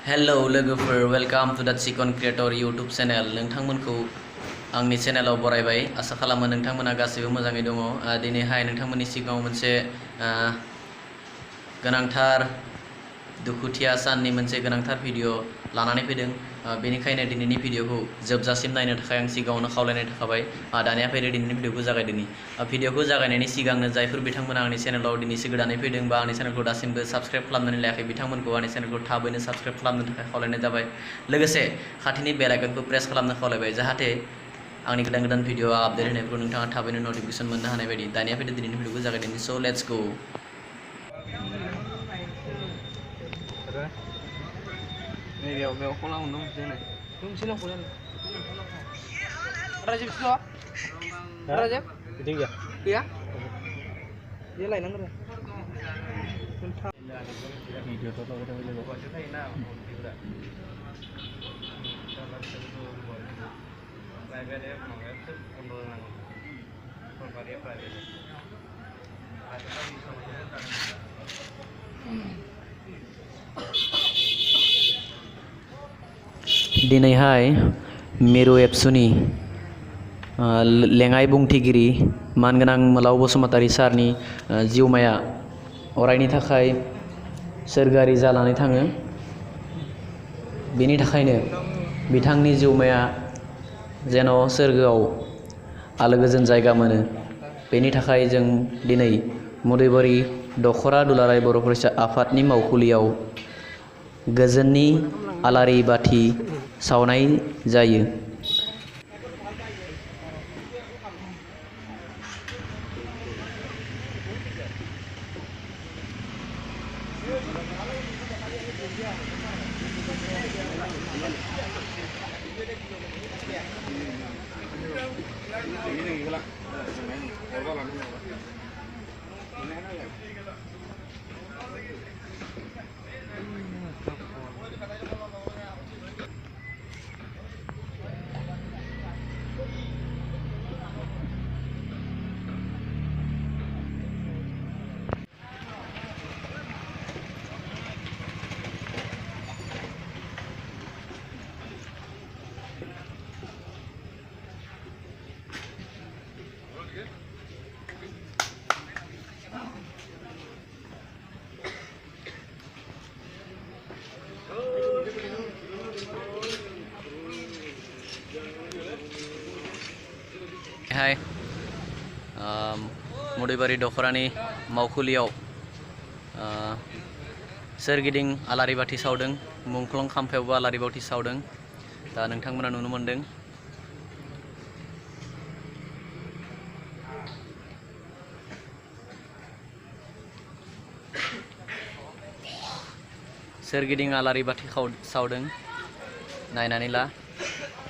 hello लोगोफोर welcome to द chicken creator YouTube channel नोंथांमोनखौ आंनि चैनेलाव बरायबाय आसा खालामो नोंथांमोना गासैबो मोजाङै दङ दिनैहाय नोंथांमोननि सिगाङाव मोनसे गोनांथार दुखुथिया साननि मोनसे गोनांथार भिडिअ लानानै फैदों बेनिखायनो दिनैनि भिडिअखौ जोबजासिम नायनो थाखाय आं सिगाङावनो खावलायनाय थाखाबाय दानिया फैदो दिनैनि भिडिअखौ जागायदोनि भिडिअखौ जागायनायनि सिगांनो जायफोर बिथांमोना आंनि चेनेलाव दिनैसो गोदानै फैदों बा आंनि चेनेलखौ दासिमबो साबस्क्राइब खालामनानै लायाखै बिथांमोनखौ आंनि चेनेलखौ थाबैनो साबस्क्राइब खालामनो थाखाय खावलायनाय जाबाय लोगोसे खाथिनि बेल आइकनखौ प्रेस खालामनो खावलायबाय जाहाथे आंनि गोदान गोदान भिडिअ आपडेट होनायफोरखौ नोंथाङा थाबैनो नटिफिकेसन मोननो हानाय बायदि दानिया फैदो दिनैनि भिडिअखौ जागायदोनि so let's go Mèo không lau không thế này không xin lau không ra giúp cho ra giúp cái gì kia dia lain nang rồi video to kita boleh buat juga ini nah juga private app mau itu pembunuhan private दिनैहाय मिरु एबसुनि लेङाइ बुंथिगिरि मानगोनां मोलाव बसुमतारी सारनि जिउमाया अरायनि थाखाय सोरगोआरि जानानै थाङो बेनि थाखायनो बिथांनि जिउमाया जेन' सोरगोआव आलो गोजोन जायगा मोनो बेनि थाखाय जों दिनै मुदैबारि दख'रा दुलाराय बर' फरायसा आफादनि मावखुलियाव गोजोननि आलारि बाथि सावनाय जायो हाय मुदैबारि दख'रानि मावखुलियाव सोरगिदिं आलारि बाथि सावदों मुंख्लं खाम्फायावबो आलारि बाथि सावदों दा नोंथांमोना नुनो मोनदों सोरगिदिं आलारि बाथि सावदों नायनानै ला